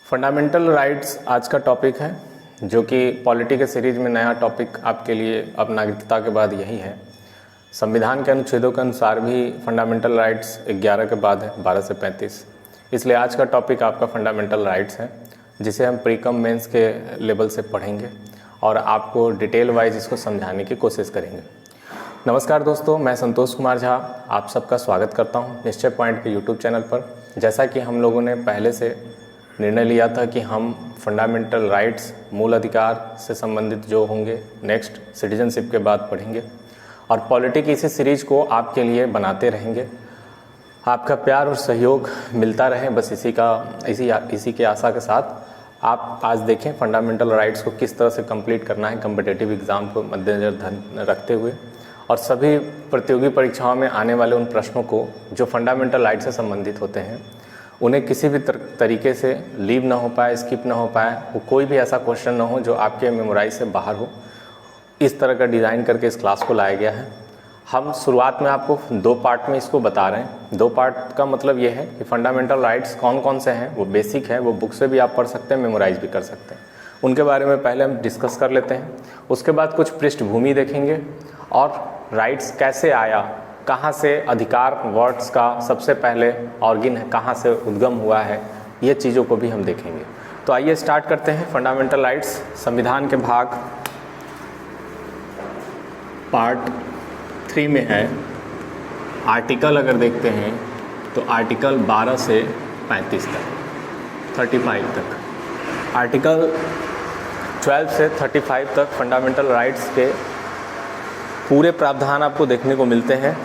Fundamental rights आज का topic है, जो कि पॉलिटी के सीरीज में नया टॉपिक आपके लिए अब नागरिकता के बाद यही है। संविधान के अनुच्छेदों के अनुसार भी फंडामेंटल राइट्स 11 के बाद है, 12 से 35। इसलिए आज का टॉपिक आपका फंडामेंटल राइट्स है, जिसे हम प्री कम मेंस के लेवल से पढ़ेंगे और आपको डिटेल वाइज इसको समझाने की कोशिश करेंगे। नमस्कार दोस्तों, मैं संतोष कुमार झा आप सबका स्वागत करता हूं निश्चय पॉइंट के यूट्यूब चैनल पर। जैसा कि हम लोगों ने पहले से निर्णय लिया था कि हम फंडामेंटल राइट्स, मूल अधिकार से संबंधित जो होंगे नेक्स्ट सिटीजनशिप के बाद पढ़ेंगे, और पॉलिटी की इसी सीरीज को आपके लिए बनाते रहेंगे। आपका प्यार और सहयोग मिलता रहे, बस इसी के आशा के साथ आप आज देखें फंडामेंटल राइट्स को किस तरह से कंप्लीट करना है कम्पिटिटिव एग्ज़ाम को मद्देनजर रखते हुए, और सभी प्रतियोगी परीक्षाओं में आने वाले उन प्रश्नों को जो फंडामेंटल राइट्स से संबंधित होते हैं उन्हें किसी भी तरीके से लीव ना हो पाए, स्किप ना हो पाए, वो कोई भी ऐसा क्वेश्चन ना हो जो आपके मेमोराइज से बाहर हो। इस तरह का डिज़ाइन करके इस क्लास को लाया गया है। हम शुरुआत में आपको 2 पार्ट में इसको बता रहे हैं। 2 पार्ट का मतलब ये है कि फंडामेंटल राइट्स कौन कौन से हैं, वो बेसिक है, वो बुक से भी आप पढ़ सकते हैं, मेमोराइज भी कर सकते हैं। उनके बारे में पहले हम डिस्कस कर लेते हैं। उसके बाद कुछ पृष्ठभूमि देखेंगे और राइट्स कैसे आया, कहाँ से अधिकार वर्ड्स का सबसे पहले ऑर्गन है, कहाँ से उद्गम हुआ है, ये चीज़ों को भी हम देखेंगे। तो आइए स्टार्ट करते हैं। फंडामेंटल राइट्स संविधान के भाग पार्ट 3 में है। आर्टिकल अगर देखते हैं तो आर्टिकल 12 से 35 तक, 35 तक, आर्टिकल 12 से 35 तक फंडामेंटल राइट्स के पूरे प्रावधान आपको देखने को मिलते हैं,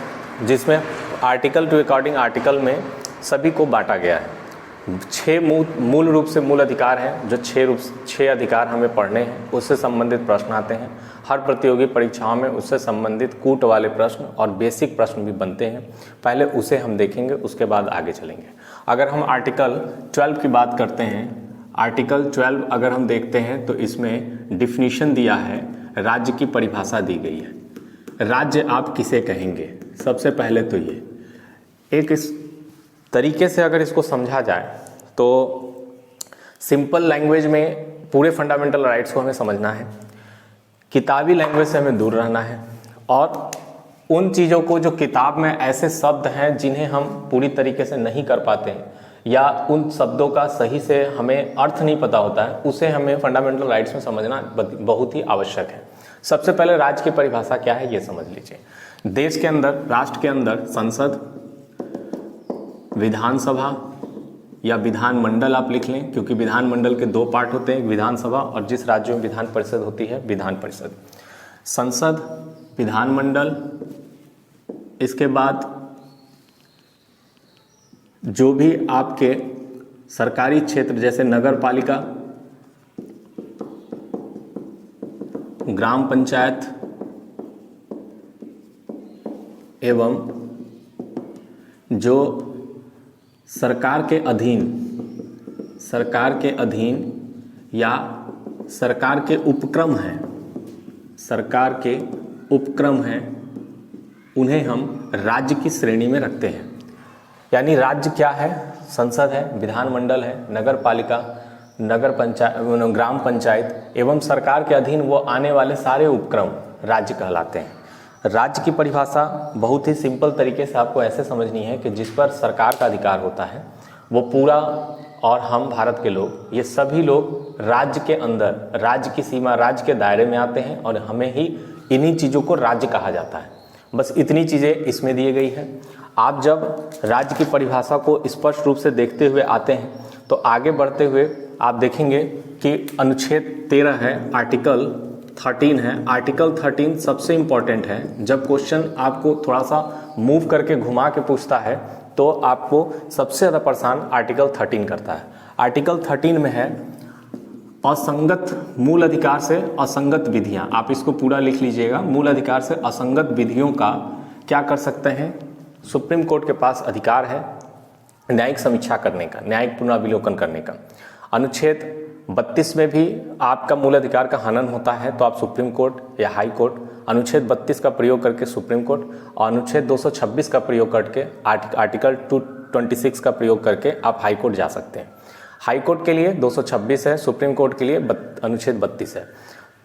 जिसमें आर्टिकल टू अकॉर्डिंग आर्टिकल में सभी को बांटा गया है। 6 मूल रूप से मूल अधिकार हैं, जो 6 अधिकार हमें पढ़ने हैं, उससे संबंधित प्रश्न आते हैं। हर प्रतियोगी परीक्षाओं में उससे संबंधित कूट वाले प्रश्न और बेसिक प्रश्न भी बनते हैं। पहले उसे हम देखेंगे, उसके बाद आगे चलेंगे। अगर हम आर्टिकल 12 की बात करते हैं, आर्टिकल 12 अगर हम देखते हैं तो इसमें डिफिनीशन दिया है, राज्य की परिभाषा दी गई है। राज्य आप किसे कहेंगे, सबसे पहले तो ये एक इस तरीके से अगर इसको समझा जाए तो सिंपल लैंग्वेज में पूरे फंडामेंटल राइट्स को हमें समझना है, किताबी लैंग्वेज से हमें दूर रहना है, और उन चीज़ों को जो किताब में ऐसे शब्द हैं जिन्हें हम पूरी तरीके से नहीं कर पाते हैं, या उन शब्दों का सही से हमें अर्थ नहीं पता होता है, उसे हमें फंडामेंटल राइट्स में समझना बहुत ही आवश्यक है। सबसे पहले राज्य की परिभाषा क्या है ये समझ लीजिए। देश के अंदर, राष्ट्र के अंदर संसद, विधानसभा या विधानमंडल आप लिख लें, क्योंकि विधानमंडल के 2 पार्ट होते हैं, विधानसभा और जिस राज्य में विधान परिषद होती है विधान परिषद। संसद, विधानमंडल, इसके बाद जो भी आपके सरकारी क्षेत्र जैसे नगर पालिका, ग्राम पंचायत एवं जो सरकार के अधीन या सरकार के उपक्रम हैं, उन्हें हम राज्य की श्रेणी में रखते हैं। यानी राज्य क्या है? संसद है, विधानमंडल है, नगर पालिका, नगर पंचायत, ग्राम पंचायत एवं सरकार के अधीन वो आने वाले सारे उपक्रम राज्य कहलाते हैं। राज्य की परिभाषा बहुत ही सिंपल तरीके से आपको ऐसे समझनी है कि जिस पर सरकार का अधिकार होता है वो पूरा, और हम भारत के लोग, ये सभी लोग राज्य के अंदर, राज्य की सीमा, राज्य के दायरे में आते हैं, और हमें ही इन्हीं चीज़ों को राज्य कहा जाता है। बस इतनी चीज़ें इसमें दी गई है। आप जब राज्य की परिभाषा को स्पष्ट रूप से देखते हुए आते हैं तो आगे बढ़ते हुए आप देखेंगे कि अनुच्छेद 13 है, आर्टिकल 13 है। आर्टिकल 13 सबसे इम्पॉर्टेंट है। जब क्वेश्चन आपको थोड़ा सा मूव करके घुमा के पूछता है तो आपको सबसे ज़्यादा परेशान आर्टिकल 13 करता है। आर्टिकल 13 में है असंगत मूल अधिकार से असंगत विधियाँ। आप इसको पूरा लिख लीजिएगा। मूल अधिकार से असंगत विधियों का क्या कर सकते हैं? सुप्रीम कोर्ट के पास अधिकार है न्यायिक समीक्षा करने का, न्यायिक पुनरावलोकन करने का। अनुच्छेद 32 में भी आपका मूल अधिकार का हनन होता है तो आप सुप्रीम कोर्ट या हाई कोर्ट, अनुच्छेद 32 का प्रयोग करके सुप्रीम कोर्ट, और अनुच्छेद 226 का प्रयोग करके आर्टिकल 226 का प्रयोग करके आप हाई कोर्ट जा सकते हैं। हाई कोर्ट के लिए 226 है, सुप्रीम कोर्ट के लिए अनुच्छेद 32 है।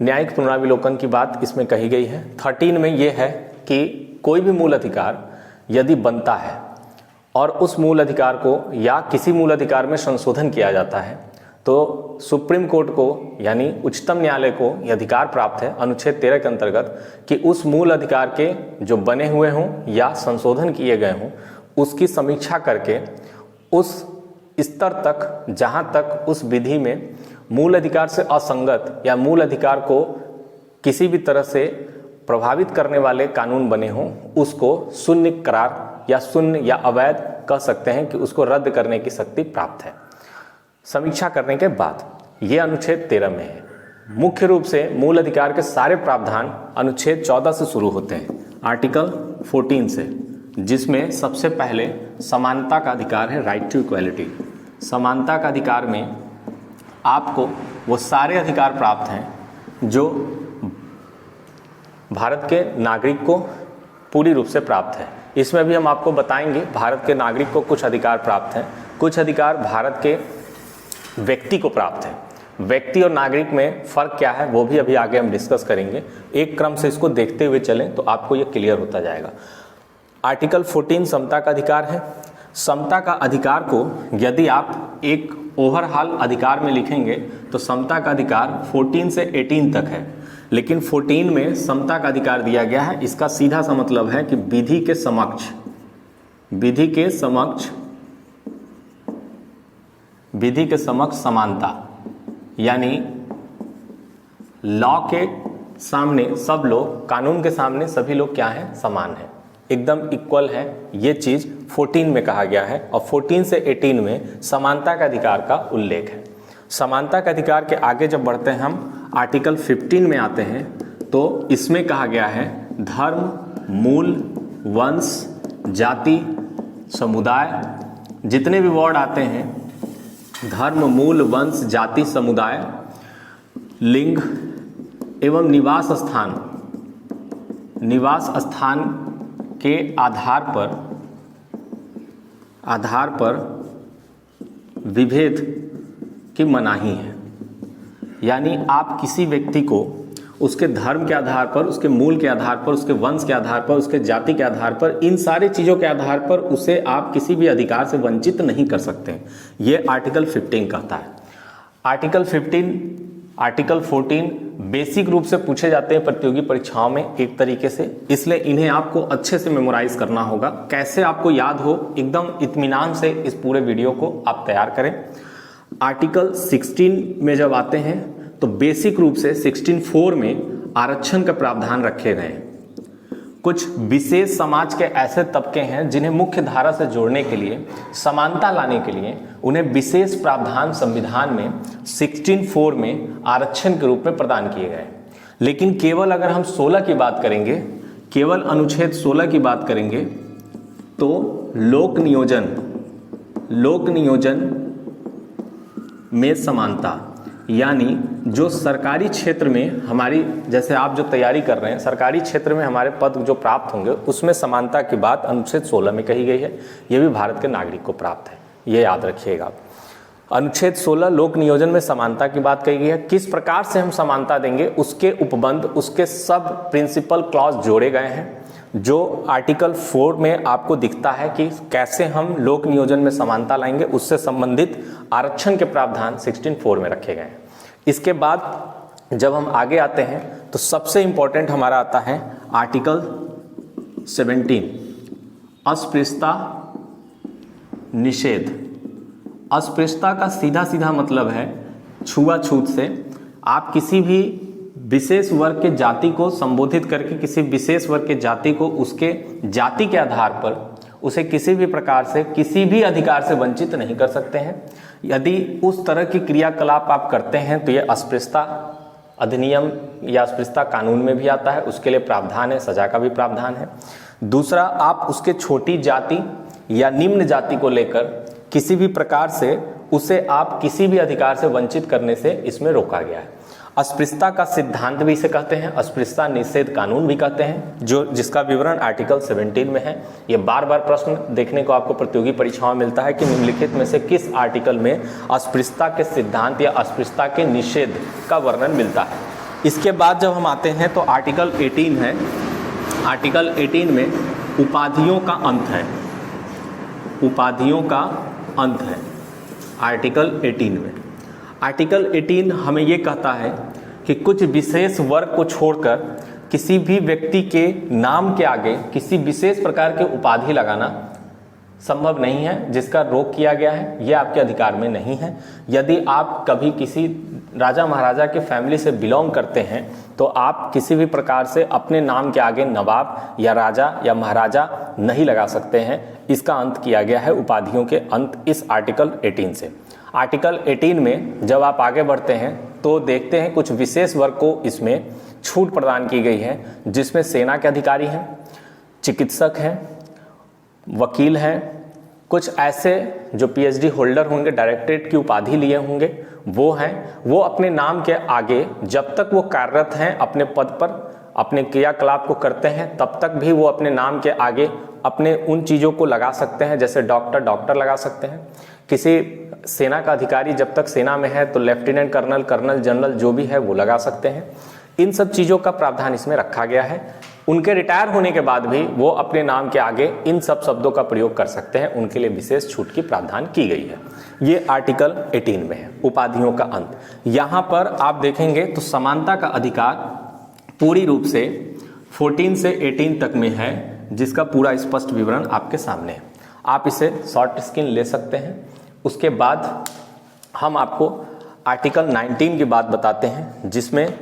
न्यायिक पुनरावलोकन की बात इसमें कही गई है। 13 में ये है कि कोई भी मूल अधिकार यदि बनता है और उस मूल अधिकार को या किसी मूल अधिकार में संशोधन किया जाता है तो सुप्रीम कोर्ट को यानी उच्चतम न्यायालय को यह अधिकार प्राप्त है अनुच्छेद 13 के अंतर्गत कि उस मूल अधिकार के जो बने हुए हों या संशोधन किए गए हों उसकी समीक्षा करके उस स्तर तक जहां तक उस विधि में मूल अधिकार से असंगत या मूल अधिकार को किसी भी तरह से प्रभावित करने वाले कानून बने हों उसको शून्य करार या शून्य या अवैध कह सकते हैं कि उसको रद्द करने की शक्ति प्राप्त है समीक्षा करने के बाद। ये अनुच्छेद 13 में है। मुख्य रूप से मूल अधिकार के सारे प्रावधान अनुच्छेद 14 से शुरू होते हैं, आर्टिकल 14 से, जिसमें सबसे पहले समानता का अधिकार है, राइट टू इक्वालिटी। समानता का अधिकार में आपको वो सारे अधिकार प्राप्त हैं जो भारत के नागरिक को पूरी रूप से प्राप्त है। इसमें भी हम आपको बताएंगे भारत के नागरिक को कुछ अधिकार प्राप्त हैं, कुछ अधिकार भारत के व्यक्ति को प्राप्त है। व्यक्ति और नागरिक में फर्क क्या है वो भी अभी आगे हम डिस्कस करेंगे। एक क्रम से इसको देखते हुए चलें तो आपको ये क्लियर होता जाएगा। आर्टिकल 14 समता का अधिकार है। समता का अधिकार को यदि आप एक ओवरऑल अधिकार में लिखेंगे तो समता का अधिकार 14 से 18 तक है, लेकिन 14 में समता का अधिकार दिया गया है। इसका सीधा सा मतलब है कि विधि के समक्ष समानता, यानी लॉ के सामने सब लोग, कानून के सामने सभी लोग क्या हैं, समान हैं, एकदम इक्वल है। ये चीज 14 में कहा गया है और 14 से 18 में समानता का अधिकार का उल्लेख है। समानता के अधिकार के आगे जब बढ़ते हैं हम आर्टिकल 15 में आते हैं तो इसमें कहा गया है धर्म, मूल, वंश, जाति, समुदाय, जितने भी वर्ड आते हैं, धर्म, मूल, वंश, जाति, समुदाय, लिंग एवं निवास स्थान के आधार पर विभेद की मनाही है। यानी आप किसी व्यक्ति को उसके धर्म के आधार पर, उसके मूल के आधार पर, उसके वंश के आधार पर, उसके जाति के आधार पर, इन सारी चीज़ों के आधार पर उसे आप किसी भी अधिकार से वंचित नहीं कर सकते। ये आर्टिकल 15 कहता है। आर्टिकल 14 बेसिक रूप से पूछे जाते हैं प्रतियोगी परीक्षाओं में एक तरीके से, इसलिए इन्हें आपको अच्छे से मेमोराइज करना होगा। कैसे आपको याद हो, एकदम इत्मीनान से इस पूरे वीडियो को आप तैयार करें। आर्टिकल 16 में जब आते हैं तो बेसिक रूप से 16(4) में आरक्षण का प्रावधान रखे गए हैं। कुछ विशेष समाज के ऐसे तबके हैं जिन्हें मुख्य धारा से जोड़ने के लिए, समानता लाने के लिए उन्हें विशेष प्रावधान संविधान में 16(4) में आरक्षण के रूप में प्रदान किए गए। लेकिन केवल अगर हम 16 की बात करेंगे, केवल अनुच्छेद 16 की बात करेंगे तो लोक नियोजन में समानता, यानी जो सरकारी क्षेत्र में हमारी, जैसे आप जो तैयारी कर रहे हैं, सरकारी क्षेत्र में हमारे पद जो प्राप्त होंगे उसमें समानता की बात अनुच्छेद 16 में कही गई है। ये भी भारत के नागरिक को प्राप्त है, ये याद रखिएगा। अनुच्छेद 16 लोक नियोजन में समानता की बात कही गई है। किस प्रकार से हम समानता देंगे उसके उपबंध, उसके सब प्रिंसिपल क्लॉज जोड़े गए हैं, जो आर्टिकल 4 में आपको दिखता है कि कैसे हम लोक नियोजन में समानता लाएंगे। उससे संबंधित आरक्षण के प्रावधान 16(4) में रखे गए हैं। इसके बाद जब हम आगे आते हैं तो सबसे इंपॉर्टेंट हमारा आता है आर्टिकल 17, अस्पृश्यता निषेध। अस्पृश्यता का सीधा मतलब है छुआछूत से। आप किसी भी विशेष वर्ग के जाति को संबोधित करके किसी विशेष वर्ग के जाति को उसके जाति के आधार पर उसे किसी भी प्रकार से किसी भी अधिकार से वंचित नहीं कर सकते हैं। यदि उस तरह की क्रियाकलाप आप करते हैं तो ये अस्पृश्यता अधिनियम या अस्पृश्यता कानून में भी आता है, उसके लिए प्रावधान है, सजा का भी प्रावधान है। दूसरा, आप उसके छोटी जाति या निम्न जाति को लेकर किसी भी प्रकार से उसे आप किसी भी अधिकार से वंचित करने से इसमें रोका गया है। अस्पृश्यता का सिद्धांत भी इसे कहते हैं, अस्पृश्यता निषेध कानून भी कहते हैं, जिसका विवरण आर्टिकल 17 में है। ये बार बार प्रश्न देखने को आपको प्रतियोगी परीक्षाओं में मिलता है कि निम्नलिखित में से किस आर्टिकल में अस्पृश्यता के सिद्धांत या अस्पृश्यता के निषेध का वर्णन मिलता है। इसके बाद जब हम आते हैं तो आर्टिकल 18 है। आर्टिकल 18 में उपाधियों का अंत है, उपाधियों का अंत है आर्टिकल 18 में। आर्टिकल 18 हमें ये कहता है कि कुछ विशेष वर्ग को छोड़कर किसी भी व्यक्ति के नाम के आगे किसी विशेष प्रकार के उपाधि लगाना संभव नहीं है, जिसका रोक किया गया है, ये आपके अधिकार में नहीं है। यदि आप कभी किसी राजा महाराजा के फैमिली से बिलोंग करते हैं तो आप किसी भी प्रकार से अपने नाम के आगे नवाब या राजा या महाराजा नहीं लगा सकते हैं। इसका अंत किया गया है, उपाधियों के अंत, इस आर्टिकल 18 से। आर्टिकल 18 में जब आप आगे बढ़ते हैं तो देखते हैं कुछ विशेष वर्ग को इसमें छूट प्रदान की गई है, जिसमें सेना के अधिकारी हैं, चिकित्सक हैं, वकील हैं, कुछ ऐसे जो पीएचडी होल्डर होंगे, डायरेक्टरेट की उपाधि लिए होंगे, वो हैं। वो अपने नाम के आगे जब तक वो कार्यरत हैं अपने पद पर, अपने क्रियाकलाप को करते हैं, तब तक भी वो अपने नाम के आगे अपने उन चीज़ों को लगा सकते हैं। जैसे डॉक्टर लगा सकते हैं। किसी सेना का अधिकारी जब तक सेना में है तो लेफ्टिनेंट कर्नल, कर्नल, जनरल जो भी है वो लगा सकते हैं। इन सब चीज़ों का प्रावधान इसमें रखा गया है। उनके रिटायर होने के बाद भी वो अपने नाम के आगे इन सब शब्दों का प्रयोग कर सकते हैं, उनके लिए विशेष छूट की प्रावधान की गई है। ये आर्टिकल 18 में है, उपाधियों का अंत। यहाँ पर आप देखेंगे तो समानता का अधिकार पूरी रूप से 14 से 18 तक में है, जिसका पूरा स्पष्ट विवरण आपके सामने है। आप इसे शॉर्ट स्क्रीन ले सकते हैं। उसके बाद हम आपको आर्टिकल 19 की बात बताते हैं, जिसमें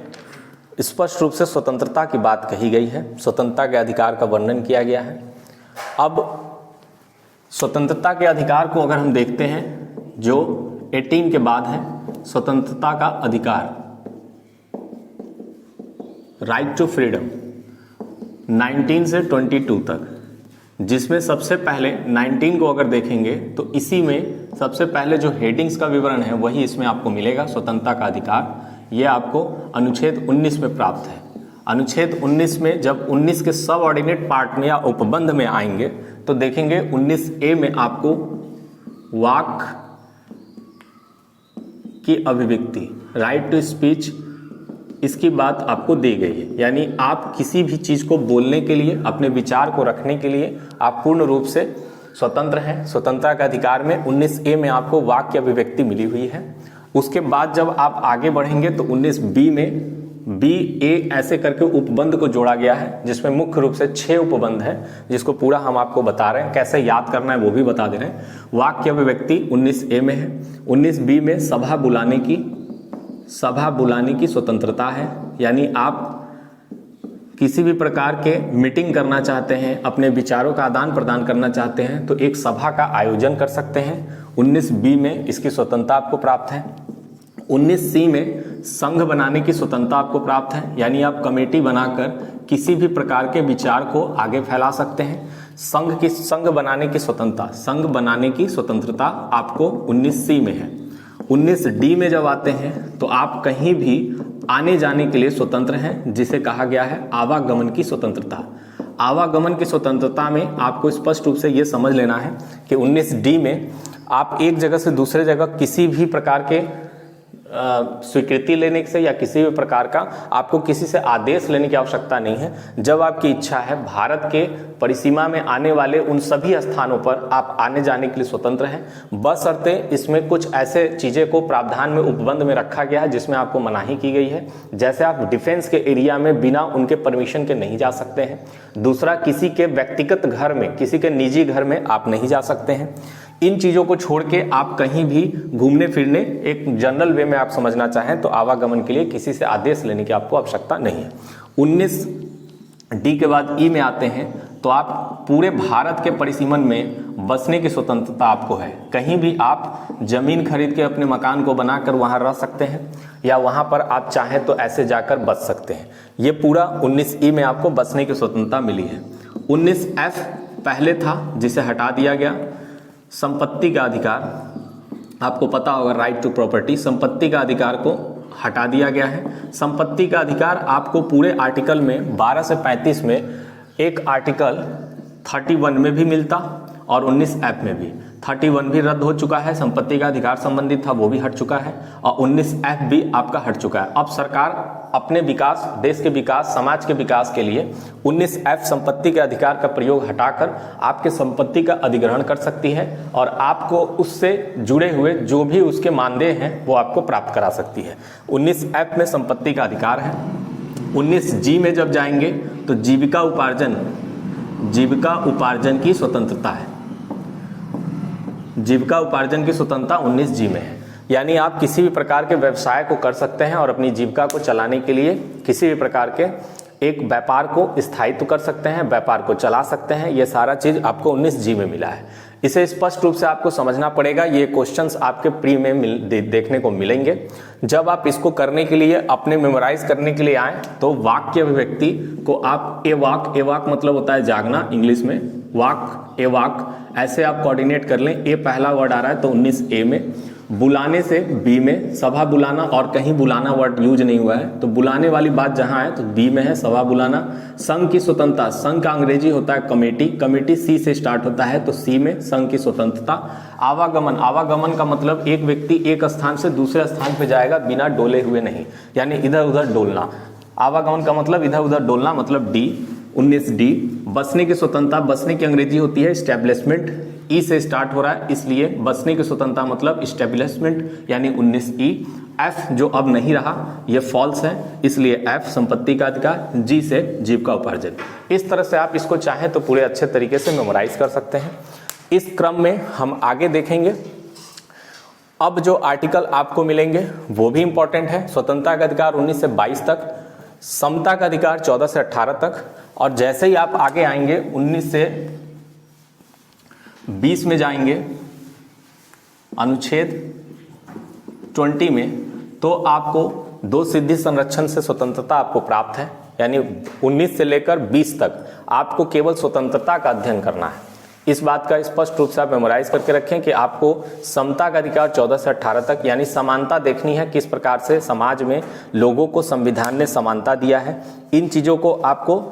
स्पष्ट रूप से स्वतंत्रता की बात कही गई है, स्वतंत्रता के अधिकार का वर्णन किया गया है। अब स्वतंत्रता के अधिकार को अगर हम देखते हैं, जो 18 के बाद है, स्वतंत्रता का अधिकार, राइट टू फ्रीडम, 19 से 22 तक, जिसमें सबसे पहले 19 को अगर देखेंगे तो इसी में सबसे पहले जो हेडिंग्स का विवरण है वही इसमें आपको मिलेगा। स्वतंत्रता का अधिकार ये आपको अनुच्छेद 19 में प्राप्त है। अनुच्छेद 19 में जब 19 के सब ऑर्डिनेट पार्ट में या उपबंध में आएंगे तो देखेंगे 19A में आपको वाक की अभिव्यक्ति, राइट टू स्पीच, इसकी बात आपको दी गई है। यानी आप किसी भी चीज़ को बोलने के लिए, अपने विचार को रखने के लिए आप पूर्ण रूप से स्वतंत्र हैं। स्वतंत्रता के अधिकार में 19A में आपको वाक की अभिव्यक्ति मिली हुई है। उसके बाद जब आप आगे बढ़ेंगे तो 19B में BA ऐसे करके उपबंध को जोड़ा गया है, जिसमें मुख्य रूप से 6 उपबंध है, जिसको पूरा हम आपको बता रहे हैं, कैसे याद करना है वो भी बता दे रहे हैं। वाक की अभिव्यक्ति 19A में है। 19B में सभा बुलाने की स्वतंत्रता है, यानी आप किसी भी प्रकार के मीटिंग करना चाहते हैं, अपने विचारों का आदान प्रदान करना चाहते हैं तो एक सभा का आयोजन कर सकते हैं। 19B में इसकी स्वतंत्रता आपको प्राप्त है। 19C में संघ बनाने की स्वतंत्रता आपको प्राप्त है, यानी आप कमेटी बनाकर किसी भी प्रकार के विचार को आगे फैला सकते हैं। संघ बनाने की स्वतंत्रता आपको 19C में है। 19D में जब आते हैं तो आप कहीं भी आने जाने के लिए स्वतंत्र हैं, जिसे कहा गया है आवागमन की स्वतंत्रता। आवागमन की स्वतंत्रता में आपको स्पष्ट रूप से ये समझ लेना है कि 19D में आप एक जगह से दूसरे जगह किसी भी प्रकार के स्वीकृति लेने से या किसी भी प्रकार का आपको किसी से आदेश लेने की आवश्यकता नहीं है। जब आपकी इच्छा है, भारत के परिसीमा में आने वाले उन सभी स्थानों पर आप आने जाने के लिए स्वतंत्र हैं, बशर्ते इसमें कुछ ऐसे चीज़ें को प्रावधान में उपबंध में रखा गया है जिसमें आपको मनाही की गई है। जैसे आप डिफेंस के एरिया में बिना उनके परमिशन के नहीं जा सकते हैं। दूसरा, किसी के व्यक्तिगत घर में, किसी के निजी घर में आप नहीं जा सकते हैं। इन चीज़ों को छोड़ के आप कहीं भी घूमने फिरने, एक जनरल वे में आप समझना चाहें तो आवागमन के लिए किसी से आदेश लेने की आपको आवश्यकता नहीं है। 19D के बाद E में आते हैं तो आप पूरे भारत के परिसीमन में बसने की स्वतंत्रता आपको है। कहीं भी आप जमीन खरीद के अपने मकान को बनाकर वहां रह सकते हैं, या वहां पर आप चाहें तो ऐसे जाकर बस सकते हैं। ये पूरा 19E में आपको बसने की स्वतंत्रता मिली है। 19F पहले था, जिसे हटा दिया गया। संपत्ति का अधिकार, आपको पता होगा, राइट टू प्रॉपर्टी, संपत्ति का अधिकार को हटा दिया गया है। संपत्ति का अधिकार आपको पूरे आर्टिकल में 12 से 35 में एक आर्टिकल 31 में भी मिलता और 19F में भी। 31 भी रद्द हो चुका है, संपत्ति का अधिकार संबंधित था वो भी हट चुका है, और 19F भी आपका हट चुका है। अब सरकार अपने विकास, देश के विकास, समाज के विकास के लिए 19F संपत्ति के अधिकार का प्रयोग हटाकर आपके संपत्ति का अधिग्रहण कर सकती है और आपको उससे जुड़े हुए जो भी उसके मानदेय हैं वो आपको प्राप्त करा सकती है। 19F में संपत्ति का अधिकार है। 19G में जब जाएंगे तो जीविका उपार्जन की स्वतंत्रता है। जीविका उपार्जन की स्वतंत्रता 19G में है, यानी आप किसी भी प्रकार के व्यवसाय को कर सकते हैं और अपनी जीविका को चलाने के लिए किसी भी प्रकार के एक व्यापार को स्थायित्व कर सकते हैं, व्यापार को चला सकते हैं। ये सारा चीज आपको 19G में मिला है। इसे स्पष्ट रूप से आपको समझना पड़ेगा। ये क्वेश्चंस आपके प्री में देखने को मिलेंगे। जब आप इसको करने के लिए, अपने मेमोराइज करने के लिए आए तो वाक्य अभिव्यक्ति को आप ए वाक मतलब होता है जागना, इंग्लिश में वाक, ए वाक, ऐसे आप कोऑर्डिनेट कर लें। ए पहला वर्ड आ रहा है तो 19A में, बुलाने से B में, सभा बुलाना और कहीं बुलाना वर्ड यूज नहीं हुआ है तो बुलाने वाली बात जहां है तो B में है, सभा बुलाना। संघ की स्वतंत्रता, संघ का अंग्रेजी होता है कमेटी, कमेटी C से स्टार्ट होता है तो C में संघ की स्वतंत्रता। आवागमन, आवागमन का मतलब एक व्यक्ति एक स्थान से दूसरे स्थान पे जाएगा बिना डोले हुए नहीं, यानी इधर उधर डोलना। आवागमन का मतलब इधर उधर डोलना, मतलब D। 19D बसने की स्वतंत्रता, बसने की अंग्रेजी होती है एस्टेब्लिशमेंट, ई से स्टार्ट हो रहा है इसलिए बसने की स्वतंत्रता मतलब एस्टेब्लिशमेंट, यानी 19E। F जो अब नहीं रहा ये फॉल्स है इसलिए F संपत्ति का अधिकार, G से जीविका उपार्जन। इस तरह से आप इसको चाहें तो पूरे अच्छे तरीके से मेमोराइज कर सकते हैं। इस क्रम में हम आगे देखेंगे। अब जो आर्टिकल आपको मिलेंगे वो भी इंपॉर्टेंट है। स्वतंत्रता का अधिकार 19 से 22 तक, समता का अधिकार 14 से 18 तक, और जैसे ही आप आगे आएंगे 19 से 20 में जाएंगे अनुच्छेद 20 में तो आपको दो सिद्धि संरक्षण से स्वतंत्रता आपको प्राप्त है, यानी 19 से लेकर 20 तक आपको केवल स्वतंत्रता का अध्ययन करना है। इस बात का स्पष्ट रूप से आप मेमोराइज करके रखें कि आपको समता का अधिकार 14 से 18 तक, यानी समानता देखनी है, किस प्रकार से समाज में लोगों को संविधान ने समानता दिया है। इन चीजों को आपको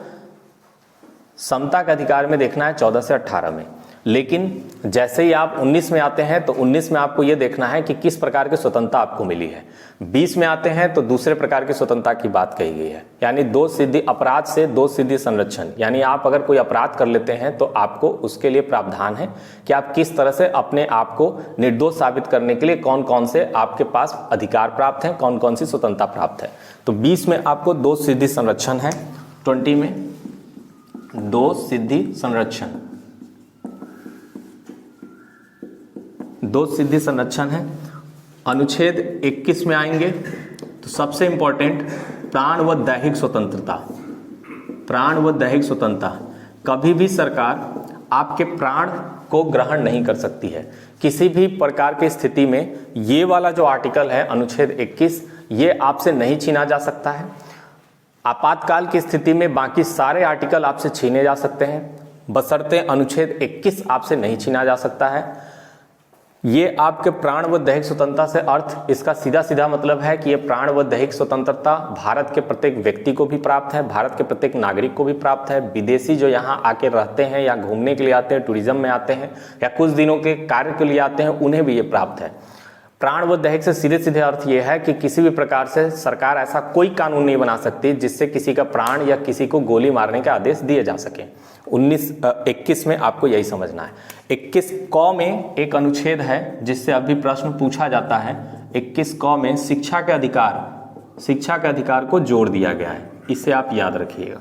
समता का अधिकार में देखना है 14 से 18 में। लेकिन जैसे ही आप 19 में आते हैं तो 19 में आपको यह देखना है कि किस प्रकार की स्वतंत्रता आपको मिली है। 20 में आते हैं तो दूसरे प्रकार की स्वतंत्रता की बात कही गई है, यानी दो सिद्धि, अपराध से दो सिद्धि संरक्षण, यानी आप अगर कोई अपराध कर लेते हैं तो आपको उसके लिए प्रावधान है कि आप किस तरह से अपने आप को निर्दोष साबित करने के लिए कौन कौन से आपके पास अधिकार प्राप्त हैं, कौन कौन सी स्वतंत्रता प्राप्त है। तो 20 में आपको दो सिद्धि संरक्षण है, 20 में दो सिद्धि संरक्षण, दो सिद्धि संरक्षण है। अनुच्छेद 21 में आएंगे तो सबसे इंपॉर्टेंट प्राण व दैहिक स्वतंत्रता। प्राण व दैहिक स्वतंत्रता, कभी भी सरकार आपके प्राण को ग्रहण नहीं कर सकती है किसी भी प्रकार की स्थिति में। ये वाला जो आर्टिकल है अनुच्छेद 21, ये आपसे नहीं छीना जा सकता है। आपातकाल की स्थिति में बाकी सारे आर्टिकल आपसे छीने जा सकते हैं, बशर्ते अनुच्छेद 21 आपसे नहीं छीना जा सकता है। ये आपके प्राण व दैहिक स्वतंत्रता से अर्थ, इसका सीधा सीधा मतलब है कि ये प्राण व दैहिक स्वतंत्रता भारत के प्रत्येक व्यक्ति को भी प्राप्त है, भारत के प्रत्येक नागरिक को भी प्राप्त है। विदेशी जो यहाँ आके रहते हैं या घूमने के लिए आते हैं, टूरिज्म में आते हैं या कुछ दिनों के कार्य के लिए आते हैं, उन्हें भी ये प्राप्त है। प्राण व दैहिक से सीधे सीधे अर्थ ये है कि किसी भी प्रकार से सरकार ऐसा कोई कानून नहीं बना सकती जिससे किसी का प्राण या किसी को गोली मारने के आदेश दिए जा सके। 21 में आपको यही समझना है। 21 क में एक अनुच्छेद है जिससे अभी प्रश्न पूछा जाता है। 21 क में शिक्षा के अधिकार को जोड़ दिया गया है, इसे आप याद रखिएगा।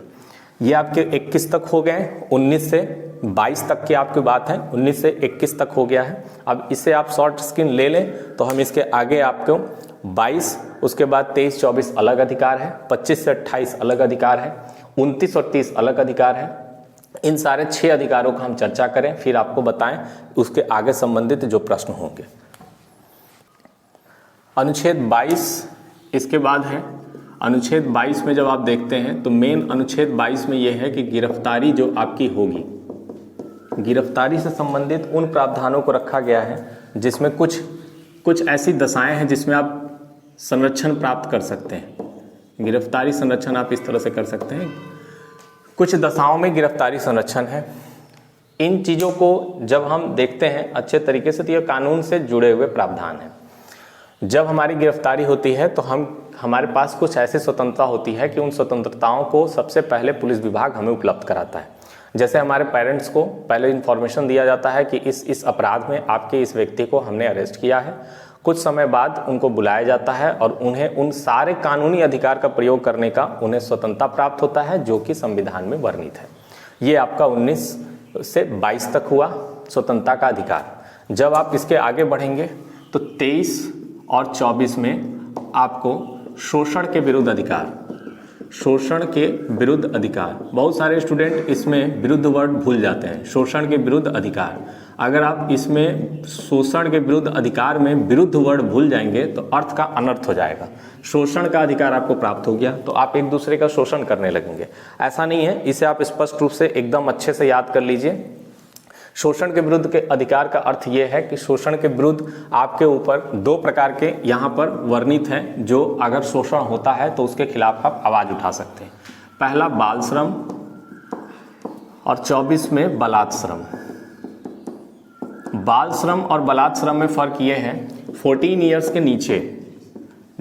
ये आपके 21 तक हो गए, 19 से 22 तक की आपकी बात है, 19 से 21 तक हो गया है। अब इसे आप शॉर्ट स्क्रीन ले लें तो हम इसके आगे आपको 22, उसके बाद 23, 24 अलग अधिकार है, 25 से 28 अलग अधिकार है, 29 और 30 अलग अधिकार है। इन सारे 6 अधिकारों का हम चर्चा करें, फिर आपको बताएं उसके आगे संबंधित जो प्रश्न होंगे। अनुच्छेद 22 इसके बाद है। अनुच्छेद 22 में जब आप देखते हैं तो मेन अनुच्छेद 22 में यह है कि गिरफ्तारी जो आपकी होगी, गिरफ्तारी से संबंधित उन प्रावधानों को रखा गया है जिसमें कुछ ऐसी दशाएं हैं जिसमें आप संरक्षण प्राप्त कर सकते हैं। गिरफ्तारी संरक्षण आप इस तरह से कर सकते हैं। कुछ दशाओं में गिरफ्तारी संरक्षण है। इन चीज़ों को जब हम देखते हैं अच्छे तरीके से तो ये कानून से जुड़े हुए प्रावधान हैं। जब हमारी गिरफ्तारी होती है तो हमारे पास कुछ ऐसी स्वतंत्रता होती है कि उन स्वतंत्रताओं को सबसे पहले पुलिस विभाग हमें उपलब्ध कराता है। जैसे हमारे पेरेंट्स को पहले इन्फॉर्मेशन दिया जाता है कि इस अपराध में आपके इस व्यक्ति को हमने अरेस्ट किया है। कुछ समय बाद उनको बुलाया जाता है और उन्हें उन सारे कानूनी अधिकार का प्रयोग करने का उन्हें स्वतंत्रता प्राप्त होता है जो कि संविधान में वर्णित है। ये आपका 19 से 22 तक हुआ स्वतंत्रता का अधिकार। जब आप इसके आगे बढ़ेंगे तो 23 और 24 में आपको शोषण के विरुद्ध अधिकार, शोषण के विरुद्ध अधिकार, बहुत सारे स्टूडेंट इसमें विरुद्ध वर्ड भूल जाते हैं। शोषण के विरुद्ध अधिकार, अगर आप इसमें शोषण के विरुद्ध अधिकार में विरुद्ध वर्ड भूल जाएंगे तो अर्थ का अनर्थ हो जाएगा। शोषण का अधिकार आपको प्राप्त हो गया तो आप एक दूसरे का शोषण करने लगेंगे, ऐसा नहीं है। इसे आप स्पष्ट रूप से एकदम अच्छे से याद कर लीजिए। शोषण के विरुद्ध के अधिकार का अर्थ ये है कि शोषण के विरुद्ध आपके ऊपर 2 प्रकार के यहाँ पर वर्णित हैं जो अगर शोषण होता है तो उसके खिलाफ आप आवाज़ उठा सकते हैं। पहला बाल श्रम और 24 में बलात् श्रम। बाल श्रम और बलात् श्रम में फ़र्क ये है 14 ईयर्स के नीचे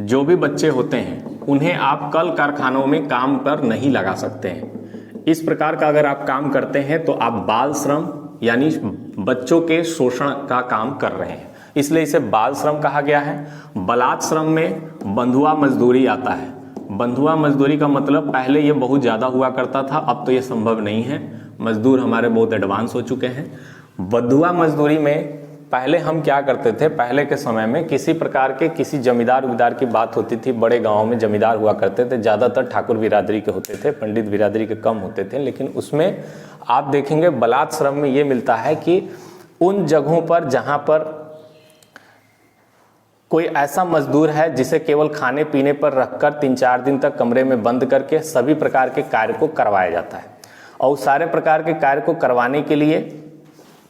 जो भी बच्चे होते हैं उन्हें आप कल कारखानों में काम पर नहीं लगा सकते हैं। इस प्रकार का अगर आप काम करते हैं तो आप बाल श्रम यानी बच्चों के शोषण का काम कर रहे हैं, इसलिए इसे बाल श्रम कहा गया है। बलात् श्रम में बंधुआ मजदूरी आता है। बंधुआ मजदूरी का मतलब पहले ये बहुत ज़्यादा हुआ करता था, अब तो ये संभव नहीं है। मजदूर हमारे बहुत एडवांस हो चुके हैं। बंधुआ मजदूरी में पहले हम क्या करते थे, पहले के समय में किसी प्रकार के किसी जमींदार उमीदार की बात होती थी। बड़े गाँव में जमींदार हुआ करते थे, ज़्यादातर ठाकुर बिरादरी के होते थे, पंडित बिरादरी के कम होते थे। लेकिन उसमें आप देखेंगे बलात् श्रम में ये मिलता है कि उन जगहों पर जहाँ पर कोई ऐसा मजदूर है जिसे केवल खाने पीने पर रखकर 3-4 दिन तक कमरे में बंद करके सभी प्रकार के कार्य को करवाया जाता है, और उस सारे प्रकार के कार्य को करवाने के लिए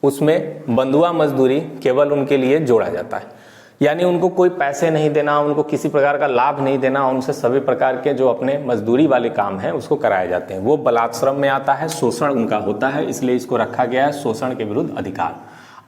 उसमें बंधुआ मजदूरी केवल उनके लिए जोड़ा जाता है। यानी उनको कोई पैसे नहीं देना, उनको किसी प्रकार का लाभ नहीं देना, उनसे सभी प्रकार के जो अपने मजदूरी वाले काम हैं उसको कराए जाते हैं। वो बलात् श्रम में आता है, शोषण उनका होता है, इसलिए इसको रखा गया है शोषण के विरुद्ध अधिकार।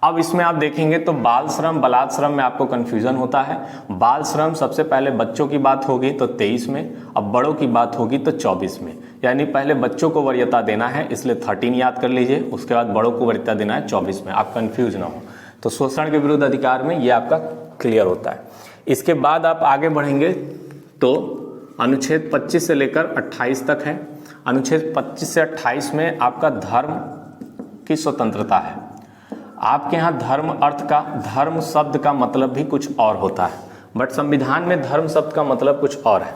अब इसमें आप देखेंगे तो बाल श्रम बलात् श्रम में आपको कंफ्यूजन होता है। बाल श्रम सबसे पहले बच्चों की बात होगी तो 23 में, अब बड़ों की बात होगी तो 24 में। यानी पहले बच्चों को वरीयता देना है इसलिए 13 याद कर लीजिए, उसके बाद बड़ों को वरीयता देना है 24 में, आप कंफ्यूज ना हो। तो शोषण के विरुद्ध अधिकार में ये आपका क्लियर होता है। इसके बाद आप आगे बढ़ेंगे तो अनुच्छेद 25 से लेकर 28 तक है। अनुच्छेद 25 से 28 में आपका धर्म की स्वतंत्रता है। आपके यहाँ धर्म अर्थ का, धर्म शब्द का मतलब भी कुछ और होता है, बट संविधान में धर्म शब्द का मतलब कुछ और है।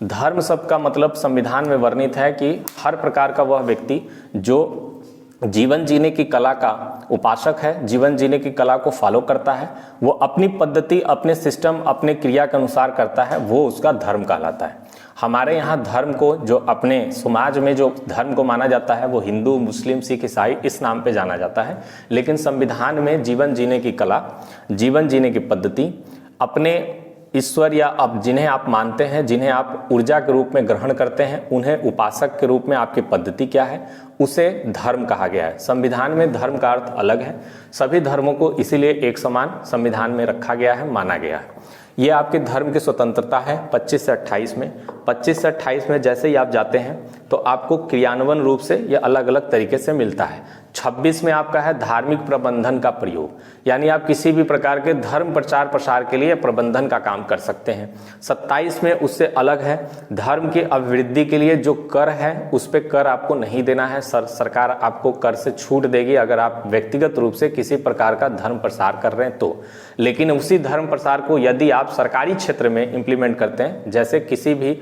धर्म शब्द का मतलब संविधान में वर्णित है कि हर प्रकार का वह व्यक्ति जो जीवन जीने की कला का उपासक है, जीवन जीने की कला को फॉलो करता है, वो अपनी पद्धति, अपने सिस्टम, अपने क्रिया के अनुसार करता है, वो उसका धर्म कहलाता है। हमारे यहाँ धर्म को, जो अपने समाज में जो धर्म को माना जाता है वो हिंदू, मुस्लिम, सिख, ईसाई इस नाम पे जाना जाता है। लेकिन संविधान में जीवन जीने की कला, जीवन जीने की पद्धति, अपने ईश्वर या अब जिन्हें आप मानते हैं, जिन्हें आप ऊर्जा के रूप में ग्रहण करते हैं, उन्हें उपासक के रूप में आपकी पद्धति क्या है, उसे धर्म कहा गया है। संविधान में धर्म का अर्थ अलग है। सभी धर्मों को इसीलिए एक समान संविधान में रखा गया है, माना गया है। ये आपके धर्म की स्वतंत्रता है 25 से 28 में। 25 से 28 में जैसे ही आप जाते हैं तो आपको क्रियान्वयन रूप से ये अलग अलग तरीके से मिलता है। 26 में आपका है धार्मिक प्रबंधन का प्रयोग, यानी आप किसी भी प्रकार के धर्म प्रचार प्रसार के लिए प्रबंधन का काम कर सकते हैं। 27 में उससे अलग है, धर्म की अभिवृद्धि के लिए जो कर है उस पर कर आपको नहीं देना है। सरकार आपको कर से छूट देगी अगर आप व्यक्तिगत रूप से किसी प्रकार का धर्म प्रसार कर रहे हैं तो। लेकिन उसी धर्म प्रसार को यदि आप सरकारी क्षेत्र में इम्प्लीमेंट करते हैं, जैसे किसी भी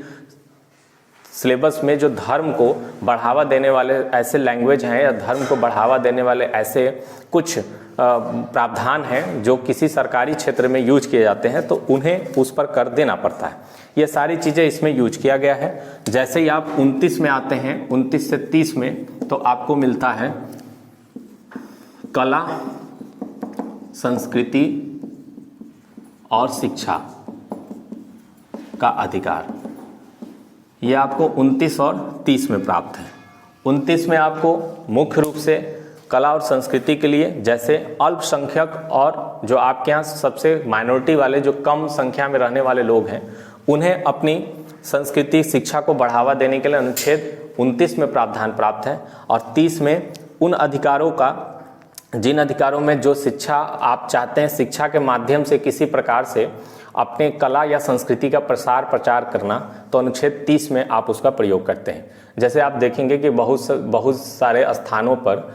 सिलेबस में जो धर्म को बढ़ावा देने वाले ऐसे लैंग्वेज हैं या धर्म को बढ़ावा देने वाले ऐसे कुछ प्रावधान हैं जो किसी सरकारी क्षेत्र में यूज किए जाते हैं तो उन्हें उस पर कर देना पड़ता है। ये सारी चीज़ें इसमें यूज किया गया है। जैसे ही आप 29 में आते हैं, 29 से 30 में, तो आपको मिलता है कला, संस्कृति और शिक्षा। का अधिकार, ये आपको 29 और 30 में प्राप्त है। 29 में आपको मुख्य रूप से कला और संस्कृति के लिए, जैसे अल्पसंख्यक और जो आपके यहाँ सबसे माइनॉरिटी वाले, जो कम संख्या में रहने वाले लोग हैं, उन्हें अपनी संस्कृति शिक्षा को बढ़ावा देने के लिए अनुच्छेद 29 में प्रावधान प्राप्त है। और 30 में उन अधिकारों का, जिन अधिकारों में जो शिक्षा आप चाहते हैं, शिक्षा के माध्यम से किसी प्रकार से अपने कला या संस्कृति का प्रसार प्रचार करना, तो अनुच्छेद 30 में आप उसका प्रयोग करते हैं। जैसे आप देखेंगे कि बहुत सारे स्थानों पर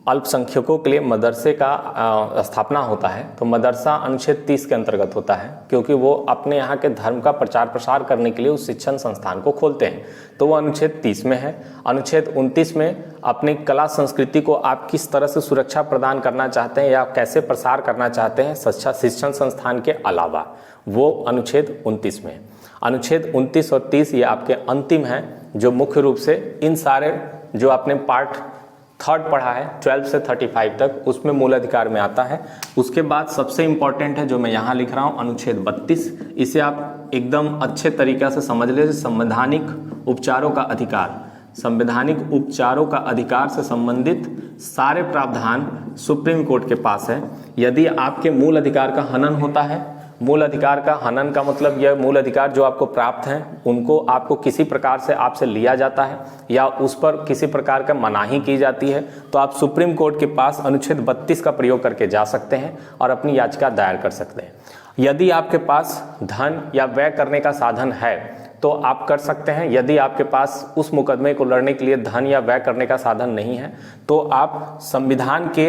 अल्पसंख्यकों के लिए मदरसे का स्थापना होता है, तो मदरसा अनुच्छेद 30 के अंतर्गत होता है, क्योंकि वो अपने यहाँ के धर्म का प्रचार प्रसार करने के लिए उस शिक्षण संस्थान को खोलते हैं, तो वो अनुच्छेद 30 में है। अनुच्छेद 29 में अपनी कला संस्कृति को आप किस तरह से सुरक्षा प्रदान करना चाहते हैं या कैसे प्रसार करना चाहते हैं शिक्षण संस्थान के अलावा, वो अनुच्छेद 29 में है। अनुच्छेद 29 और 30 ये आपके अंतिम हैं, जो मुख्य रूप से इन सारे जो आपने पार्ट 3 पढ़ा है 12 से 35 तक, उसमें मूल अधिकार में आता है। उसके बाद सबसे इंपॉर्टेंट है जो मैं यहाँ लिख रहा हूँ, अनुच्छेद 32। इसे आप एकदम अच्छे तरीके से समझ लीजिए। संवैधानिक उपचारों का अधिकार, संवैधानिक उपचारों का अधिकार से संबंधित सारे प्रावधान सुप्रीम कोर्ट के पास है। यदि आपके मूल अधिकार का हनन होता है, मूल अधिकार का हनन का मतलब यह मूल अधिकार जो आपको प्राप्त हैं उनको आपको किसी प्रकार से आपसे लिया जाता है या उस पर किसी प्रकार का मनाही की जाती है, तो आप सुप्रीम कोर्ट के पास अनुच्छेद 32 का प्रयोग करके जा सकते हैं और अपनी याचिका दायर कर सकते हैं। यदि आपके पास धन या व्यय करने का साधन है तो आप कर सकते हैं। यदि आपके पास उस मुकदमे को लड़ने के लिए धन या व्यय करने का साधन नहीं है, तो आप संविधान के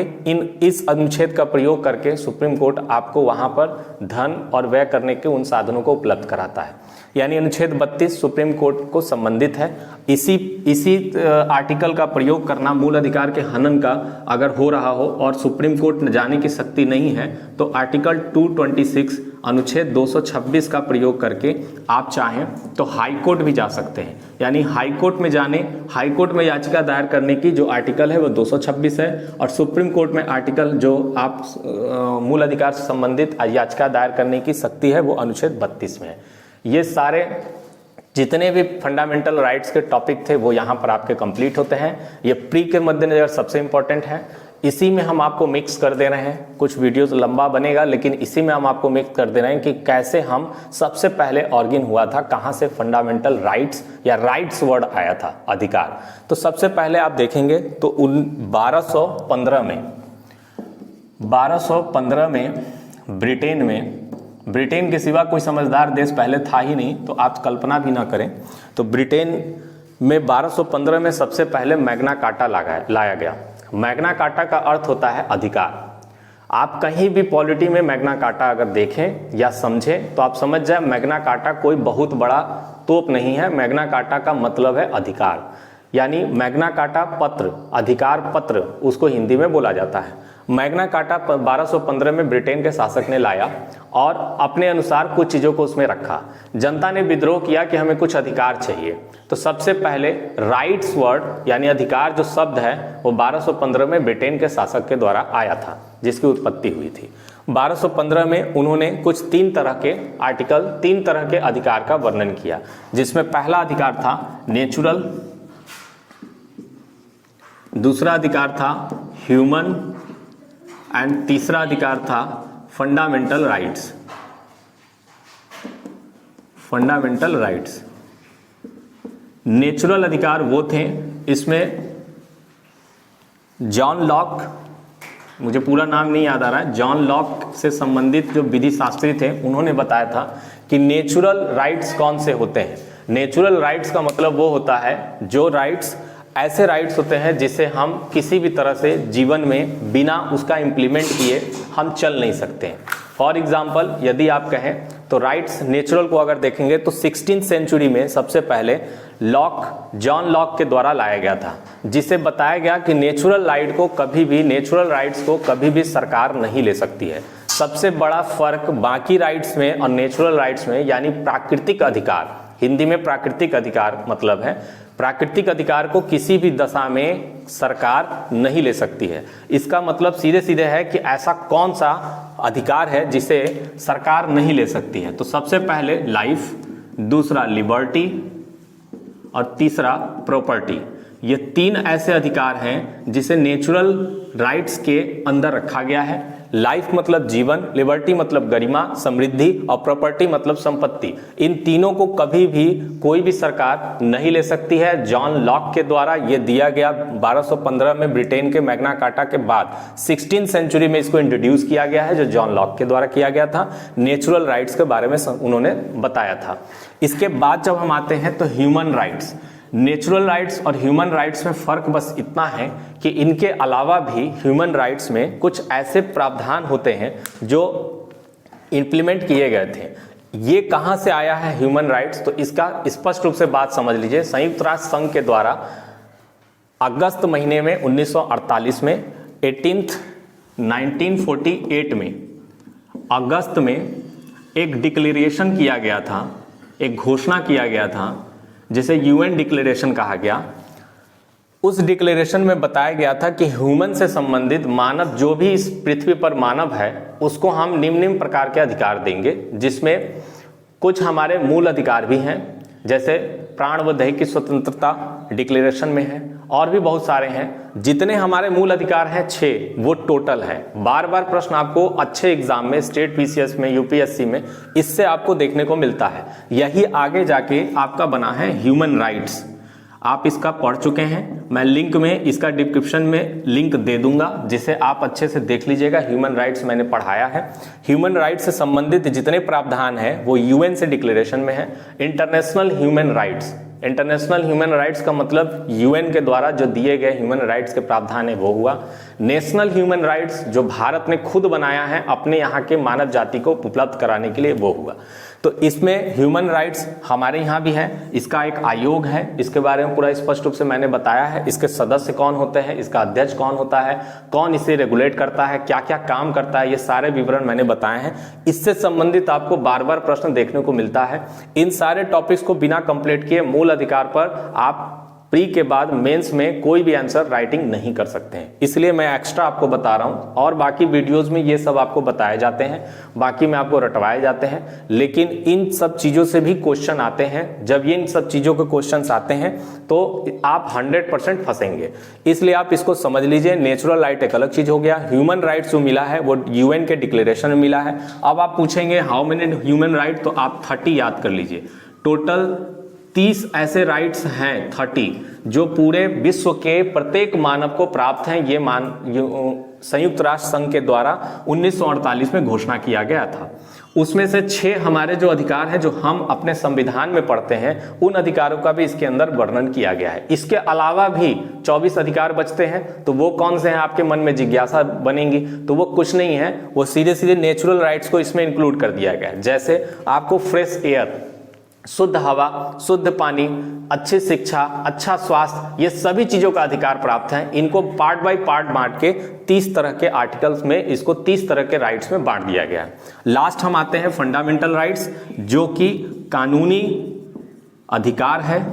इस अनुच्छेद का प्रयोग करके सुप्रीम कोर्ट आपको वहां पर धन और व्यय करने के उन साधनों को उपलब्ध कराता है। यानी अनुच्छेद 32 सुप्रीम कोर्ट को संबंधित है। इसी आर्टिकल का प्रयोग करना मूल अधिकार के हनन का अगर हो रहा हो और सुप्रीम कोर्ट न जाने की शक्ति नहीं है, तो आर्टिकल 226 अनुच्छेद 226 का प्रयोग करके आप चाहें तो हाई कोर्ट भी जा सकते हैं। यानी हाई कोर्ट में याचिका दायर करने की जो आर्टिकल है वो 226 है, और सुप्रीम कोर्ट में आर्टिकल जो आप मूल अधिकार से संबंधित याचिका दायर करने की शक्ति है वो अनुच्छेद 32 में है। ये सारे जितने भी फंडामेंटल राइट्स के टॉपिक थे वो यहाँ पर आपके कंप्लीट होते हैं। ये प्री के मद्देनजर सबसे इंपॉर्टेंट है। इसी में हम आपको मिक्स कर दे रहे हैं, कुछ वीडियोस लंबा बनेगा लेकिन इसी में हम आपको मिक्स कर दे रहे हैं कि कैसे हम सबसे पहले ऑर्गेन हुआ था, कहाँ से फंडामेंटल राइट्स या राइट्स वर्ड आया था, अधिकार। तो सबसे पहले आप देखेंगे तो 1215 में ब्रिटेन के सिवा कोई समझदार देश पहले था ही नहीं, तो आप कल्पना भी ना करें। तो ब्रिटेन में 1215 में सबसे पहले मैग्ना कार्टा लाया गया। मैग्ना कार्टा का अर्थ होता है अधिकार। आप कहीं भी पॉलिटी में मैग्ना कार्टा अगर देखें या समझें तो आप समझ जाए मैग्ना कार्टा कोई बहुत बड़ा तोप नहीं है। मैग्ना कार्टा का मतलब है अधिकार, यानी मैग्ना कार्टा पत्र, अधिकार पत्र उसको हिंदी में बोला जाता है। मैग्ना कार्टा 1215 में ब्रिटेन के शासक ने लाया और अपने अनुसार कुछ चीज़ों को उसमें रखा। जनता ने विद्रोह किया कि हमें कुछ अधिकार चाहिए, तो सबसे पहले राइट्स वर्ड यानी अधिकार जो शब्द है वो 1215 में ब्रिटेन के शासक के द्वारा आया था, जिसकी उत्पत्ति हुई थी। 1215 में उन्होंने कुछ 3 तरह के आर्टिकल, 3 तरह के अधिकार का वर्णन किया, जिसमें पहला अधिकार था नेचुरल, दूसरा अधिकार था ह्यूमन एंड तीसरा अधिकार था fundamental rights. Fundamental rights natural अधिकार वो थे, इसमें जॉन लॉक, मुझे पूरा नाम नहीं याद आ रहा है, जॉन लॉक से संबंधित जो विधि शास्त्री थे उन्होंने बताया था कि नेचुरल राइट्स कौन से होते हैं। नेचुरल राइट्स का मतलब वो होता है जो राइट्स ऐसे राइट्स होते हैं जिसे हम किसी भी तरह से जीवन में बिना उसका इम्प्लीमेंट किए हम चल नहीं सकते हैं। फॉर एग्जाम्पल यदि आप कहें तो राइट्स नेचुरल को अगर देखेंगे तो 16th सेंचुरी में सबसे पहले जॉन लॉक के द्वारा लाया गया था, जिसे बताया गया कि नेचुरल राइट्स को कभी भी सरकार नहीं ले सकती है। सबसे बड़ा फर्क बाकी राइट्स में और नेचुरल राइट्स में यानी प्राकृतिक अधिकार, हिंदी में प्राकृतिक अधिकार मतलब है प्राकृतिक अधिकार को किसी भी दशा में सरकार नहीं ले सकती है। इसका मतलब सीधे सीधे है कि ऐसा कौन सा अधिकार है जिसे सरकार नहीं ले सकती है। तो सबसे पहले लाइफ, दूसरा लिबर्टी और तीसरा प्रॉपर्टी। ये तीन ऐसे अधिकार हैं जिसे नेचुरल राइट्स के अंदर रखा गया है। लाइफ मतलब जीवन, लिबर्टी मतलब गरिमा, समृद्धि और प्रॉपर्टी मतलब संपत्ति। इन तीनों को कभी भी कोई भी सरकार नहीं ले सकती है। जॉन लॉक के द्वारा ये दिया गया 1215 में ब्रिटेन के मैग्ना कार्टा के बाद 16th सेंचुरी में इसको इंट्रोड्यूस किया गया है, जो जॉन लॉक के द्वारा किया गया था। नेचुरल राइट्स के बारे में उन्होंने बताया था। इसके बाद जब हम आते हैं तो ह्यूमन राइट्स। नेचुरल राइट्स और ह्यूमन राइट्स में फर्क बस इतना है कि इनके अलावा भी ह्यूमन राइट्स में कुछ ऐसे प्रावधान होते हैं जो इंप्लीमेंट किए गए थे। ये कहां से आया है ह्यूमन राइट्स, तो इसका स्पष्ट रूप से बात समझ लीजिए। संयुक्त राष्ट्र संघ के द्वारा अगस्त महीने में 1948 में 1948 में अगस्त में एक डिक्लेरेशन किया गया था, एक घोषणा किया गया था जिसे यूएन डिक्लेरेशन कहा गया। उस डिक्लेरेशन में बताया गया था कि ह्यूमन से संबंधित मानव, जो भी इस पृथ्वी पर मानव है, उसको हम निम्न प्रकार के अधिकार देंगे, जिसमें कुछ हमारे मूल अधिकार भी हैं, जैसे प्राण व देह की स्वतंत्रता डिक्लेरेशन में है, और भी बहुत सारे हैं। जितने हमारे मूल अधिकार हैं 6, वो टोटल है। बार बार प्रश्न आपको अच्छे एग्जाम में, स्टेट पीसीएस में, यूपीएससी में इससे आपको देखने को मिलता है। यही आगे जाके आपका बना है ह्यूमन राइट्स। आप इसका पढ़ चुके हैं, मैं लिंक में, इसका डिस्क्रिप्शन में लिंक दे दूंगा, जिसे आप अच्छे से देख लीजिएगा। ह्यूमन राइट्स मैंने पढ़ाया है। ह्यूमन राइट्स से संबंधित जितने प्रावधान हैं वो यूएन से डिक्लेरेशन में है। International human rights, international human rights का मतलब यूएन के द्वारा जो दिए गए ह्यूमन राइट्स के प्रावधान है वो हुआ। नेशनल ह्यूमन राइट्स जो भारत ने खुद बनाया है अपने यहाँ के मानव जाति को उपलब्ध कराने के लिए, वो हुआ। तो इसमें ह्यूमन राइट्स हमारे यहाँ भी है। इसका एक आयोग है, इसके बारे में पूरा स्पष्ट रूप से मैंने बताया है। इसके सदस्य कौन होते हैं, इसका अध्यक्ष कौन होता है, कौन इसे रेगुलेट करता है, क्या क्या काम करता है, ये सारे विवरण मैंने बताए हैं। इससे संबंधित आपको बार बार प्रश्न देखने को मिलता है। इन सारे टॉपिक्स को बिना कंप्लीट किए मूल अधिकार पर आप प्री के बाद मेंस में कोई भी आंसर राइटिंग नहीं कर सकते हैं, इसलिए मैं एक्स्ट्रा आपको बता रहा हूं। और बाकी वीडियोस में ये सब आपको बताए जाते हैं, बाकी में आपको रटवाए जाते हैं, लेकिन इन सब चीजों से भी क्वेश्चन आते हैं। जब ये इन सब चीजों के क्वेश्चंस आते हैं तो आप 100% फंसेंगे, इसलिए आप इसको समझ लीजिए। नेचुरल राइट एक अलग चीज हो गया, ह्यूमन राइट्स जो मिला है वो यूएन के डिक्लेरेशन में मिला है। अब आप पूछेंगे हाउ मेनी ह्यूमन राइट, तो आप 30 याद कर लीजिए। टोटल 30 ऐसे राइट्स हैं, 30, जो पूरे विश्व के प्रत्येक मानव को प्राप्त हैं। ये संयुक्त राष्ट्र संघ के द्वारा 1948 में घोषणा किया गया था। उसमें से 6 हमारे जो अधिकार हैं, जो हम अपने संविधान में पढ़ते हैं, उन अधिकारों का भी इसके अंदर वर्णन किया गया है। इसके अलावा भी 24 अधिकार बचते हैं, तो वो कौन से हैं, आपके मन में जिज्ञासा बनेंगी। तो वो कुछ नहीं है, वो सीधे सीधे नेचुरल राइट्स को इसमें इंक्लूड कर दिया गया है। जैसे आपको फ्रेश एयर, शुद्ध हवा, शुद्ध पानी, अच्छी शिक्षा, अच्छा स्वास्थ्य, ये सभी चीजों का अधिकार प्राप्त है। इनको पार्ट बाय पार्ट बांट के 30 तरह के आर्टिकल्स में इसको 30 तरह के राइट्स में बांट दिया गया है। लास्ट हम आते हैं फंडामेंटल राइट्स, जो कि कानूनी अधिकार है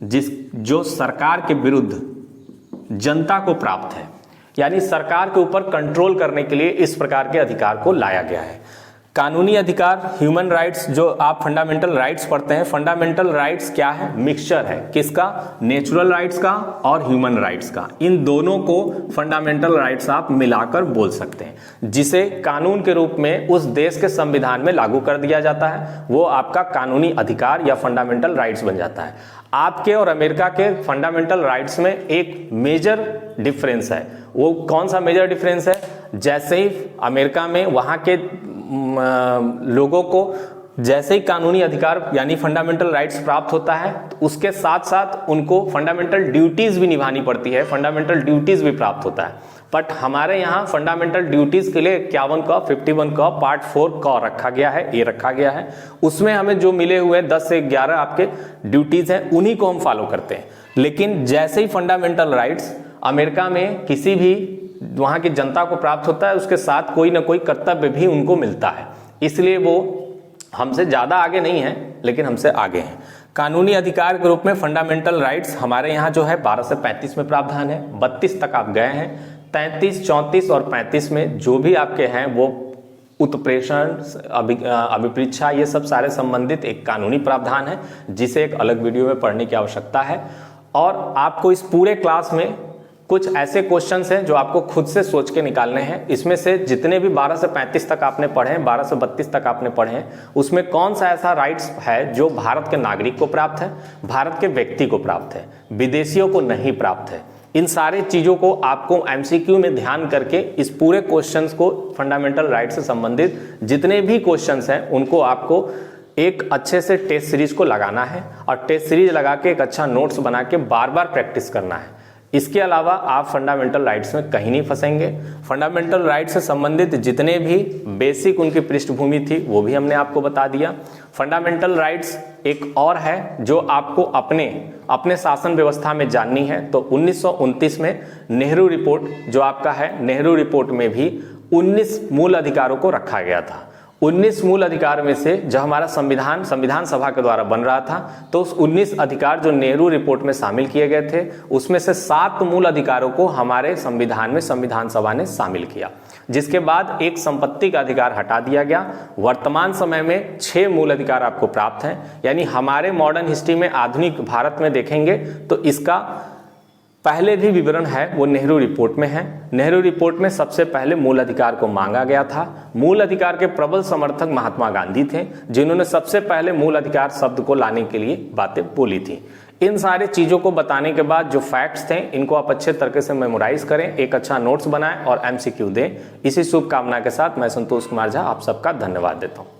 जो सरकार के विरुद्ध जनता को प्राप्त है, यानी सरकार के ऊपर कंट्रोल करने के लिए इस प्रकार के अधिकार को लाया गया है। कानूनी अधिकार, ह्यूमन राइट्स, जो आप फंडामेंटल राइट्स पढ़ते हैं, फंडामेंटल राइट्स क्या है, मिक्सचर है, किसका, नेचुरल राइट्स का और ह्यूमन राइट्स का। इन दोनों को फंडामेंटल राइट्स आप मिलाकर बोल सकते हैं, जिसे कानून के रूप में उस देश के संविधान में लागू कर दिया जाता है। वो आपका कानूनी अधिकार या फंडामेंटल राइट्स बन जाता है। आपके और अमेरिका के फंडामेंटल राइट्स में एक मेजर डिफरेंस है। वो कौन सा मेजर डिफरेंस है, जैसे ही अमेरिका में वहाँ के लोगों को जैसे ही कानूनी अधिकार यानी फंडामेंटल राइट्स प्राप्त होता है, तो उसके साथ साथ उनको फंडामेंटल ड्यूटीज भी निभानी पड़ती है, फंडामेंटल ड्यूटीज भी प्राप्त होता है। बट हमारे यहाँ फंडामेंटल ड्यूटीज के लिए 51 का 51 का पार्ट 4 का रखा गया है, ये रखा गया है। उसमें हमें जो मिले हुए 10 से 11 आपके ड्यूटीज हैं, उन्हीं को हम फॉलो करते हैं। लेकिन जैसे ही फंडामेंटल राइट्स अमेरिका में किसी भी वहां की जनता को प्राप्त होता है, उसके साथ कोई ना कोई कर्तव्य भी उनको मिलता है, इसलिए वो हमसे ज्यादा आगे नहीं है, लेकिन हमसे आगे हैं। कानूनी अधिकार के रूप में फंडामेंटल राइट्स हमारे यहाँ जो है 12 से 35 में प्रावधान है। 32 तक आप गए हैं। 33, 34 और 35 में जो भी आपके हैं वो उत्प्रेषण, अभिप्रेक्षा, ये सब सारे संबंधित एक कानूनी प्रावधान है जिसे एक अलग वीडियो में पढ़ने की आवश्यकता है। और आपको इस पूरे क्लास में कुछ ऐसे क्वेश्चंस हैं जो आपको खुद से सोच के निकालने हैं। इसमें से जितने भी 12 से 35 तक आपने पढ़े हैं, 12 से 32 तक आपने पढ़े हैं, उसमें कौन सा ऐसा राइट्स है जो भारत के नागरिक को प्राप्त है, भारत के व्यक्ति को प्राप्त है, विदेशियों को नहीं प्राप्त है। इन सारे चीजों को आपको एमसीक्यू में ध्यान करके इस पूरे क्वेश्चंस को, फंडामेंटल राइट से संबंधित जितने भी क्वेश्चंस हैं उनको आपको एक अच्छे से टेस्ट सीरीज को लगाना है और टेस्ट सीरीज लगा के एक अच्छा नोट्स बना के बार बार प्रैक्टिस करना है। इसके अलावा आप फंडामेंटल राइट्स में कहीं नहीं फंसेंगे। फंडामेंटल राइट्स से संबंधित जितने भी बेसिक उनकी पृष्ठभूमि थी वो भी हमने आपको बता दिया। फंडामेंटल राइट्स एक और है जो आपको अपने शासन व्यवस्था में जाननी है। तो 1929 में नेहरू रिपोर्ट जो आपका है, नेहरू रिपोर्ट में भी 19 मूल अधिकारों को रखा गया था। 19 मूल अधिकार में से जब हमारा संविधान सभा के द्वारा बन रहा था तो उस 19 अधिकार जो नेहरू रिपोर्ट में शामिल किए गए थे उसमें से 7 मूल अधिकारों को हमारे संविधान में संविधान सभा ने शामिल किया, जिसके बाद एक संपत्ति का अधिकार हटा दिया गया। वर्तमान समय में 6 मूल अधिकार आपको प्राप्त हैं। यानी हमारे मॉडर्न हिस्ट्री में, आधुनिक भारत में देखेंगे तो इसका पहले भी विवरण है वो नेहरू रिपोर्ट में है। नेहरू रिपोर्ट में सबसे पहले मूल अधिकार को मांगा गया था। मूल अधिकार के प्रबल समर्थक महात्मा गांधी थे जिन्होंने सबसे पहले मूल अधिकार शब्द को लाने के लिए बातें बोली थी। इन सारे चीजों को बताने के बाद जो फैक्ट्स थे इनको आप अच्छे तरीके से मेमोराइज करें, एक अच्छा नोट्स बनाएं और एमसीक्यू दें। इसी शुभकामना के साथ मैं संतोष कुमार झा आप सबका धन्यवाद देता हूं।